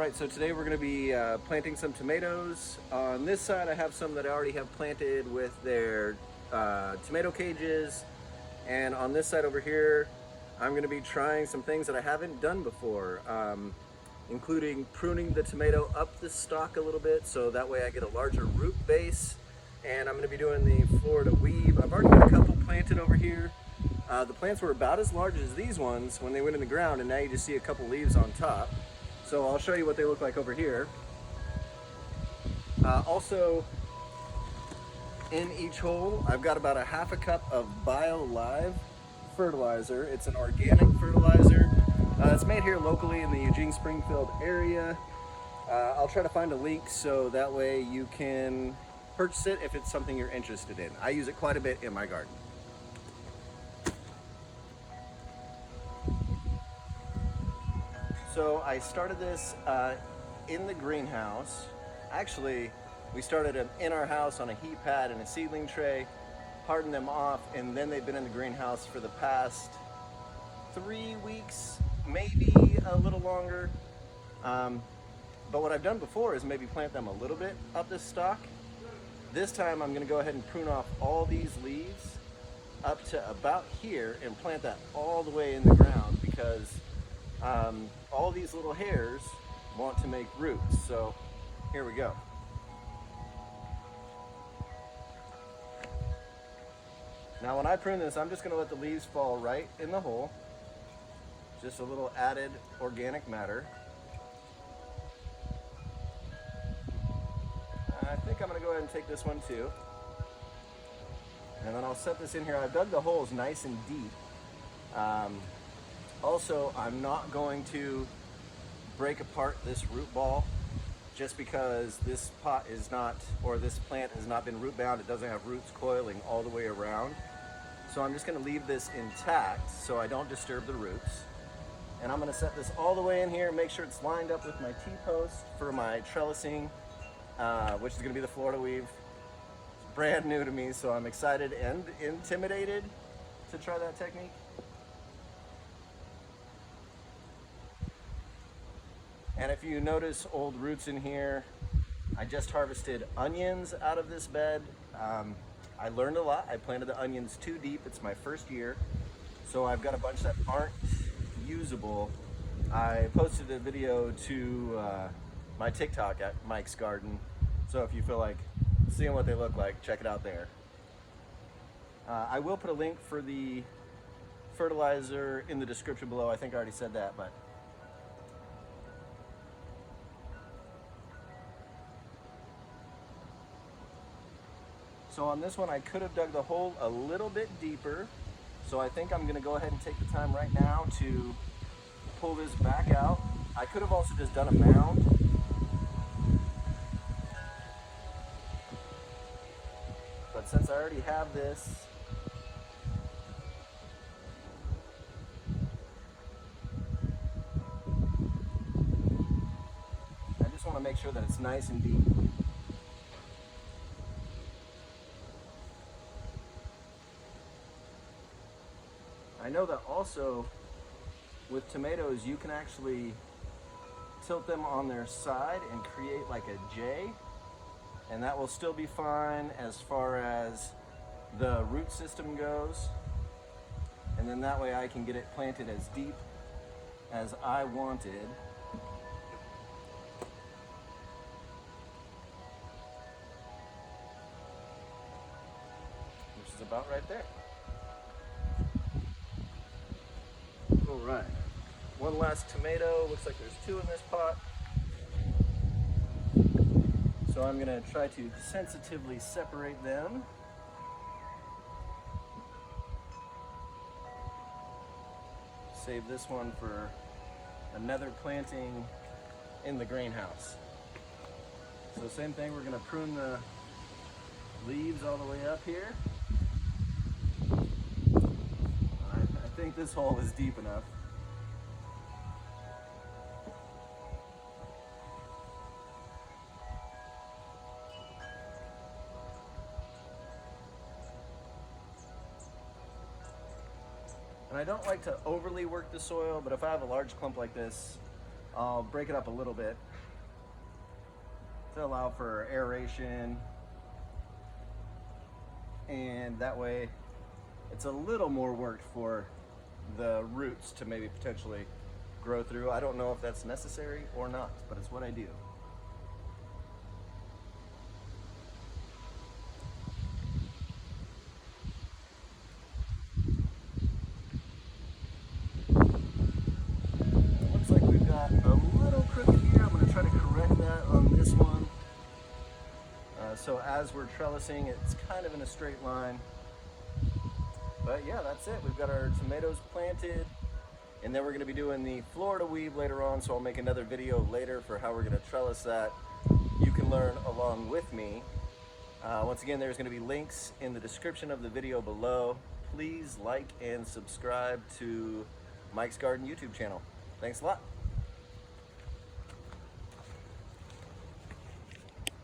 Alright, so today we're going to be planting some tomatoes. On this side I have some that I already have planted with their tomato cages, and on this side over here I'm going to be trying some things that I haven't done before, including pruning the tomato up the stalk a little bit so that way I get a larger root base, and I'm going to be doing the Florida weave. I've already got a couple planted over here. The plants were about as large as these ones when they went in the ground, and now you just see a couple leaves on top. So I'll show you what they look like over here. Also, in each hole, I've got about a half a cup of BioLive fertilizer. It's an organic fertilizer. It's made here locally in the Eugene Springfield area. I'll try to find a link so that way you can purchase it if it's something you're interested in. I use it quite a bit in my garden. So I started this in the greenhouse. Actually, we started them in our house on a heat pad and a seedling tray, hardened them off, and then they've been in the greenhouse for the past 3 weeks, maybe a little longer. But what I've done before is maybe plant them a little bit up this stalk. This time I'm gonna go ahead and prune off all these leaves up to about here and plant that all the way in the ground, because all these little hairs want to make roots. So here we go. Now when I prune this, I'm just going to let the leaves fall right in the hole. Just a little added organic matter. I think I'm going to go ahead and take this one too. And then I'll set this in here. I've dug the holes nice and deep. Also, I'm not going to break apart this root ball just because this pot is not, or this plant has not been root bound. It doesn't have roots coiling all the way around. So I'm just going to leave this intact so I don't disturb the roots. And I'm going to set this all the way in here, make sure it's lined up with my T-post for my trellising, which is going to be the Florida weave. It's brand new to me, so I'm excited and intimidated to try that technique. And if you notice old roots in here, I just harvested onions out of this bed. I learned a lot. I planted the onions too deep. It's my first year. So I've got a bunch that aren't usable. I posted a video to my TikTok at Mike's Garden. So if you feel like seeing what they look like, check it out there. I will put a link for the fertilizer in the description below. I think I already said that, but so on this one, I could have dug the hole a little bit deeper. So I think I'm going to go ahead and take the time right now to pull this back out. I could have also just done a mound. But since I already have this, I just want to make sure that it's nice and deep. I know that also with tomatoes you can actually tilt them on their side and create like a J, and that will still be fine as far as the root system goes, and then that way I can get it planted as deep as I wanted. Which is about right there. All right, one last tomato. Looks like there's 2 in this pot. So I'm gonna try to sensitively separate them. Save this one for another planting in the greenhouse. So same thing, we're gonna prune the leaves all the way up here. I think this hole is deep enough. And I don't like to overly work the soil, but if I have a large clump like this, I'll break it up a little bit to allow for aeration, and that way it's a little more work for the roots to maybe potentially grow through. I don't know if that's necessary or not, but it's what I do. Looks like we've got a little crooked here. I'm going to try to correct that on this one. So as we're trellising, it's kind of in a straight line. But yeah, that's it. We've got our tomatoes planted, and then we're going to be doing the Florida weave later on, so I'll make another video later for how we're going to trellis that. You can learn along with me. Once again, there's going to be links in the description of the video below. Please like and subscribe to Mike's Garden YouTube channel. Thanks a lot.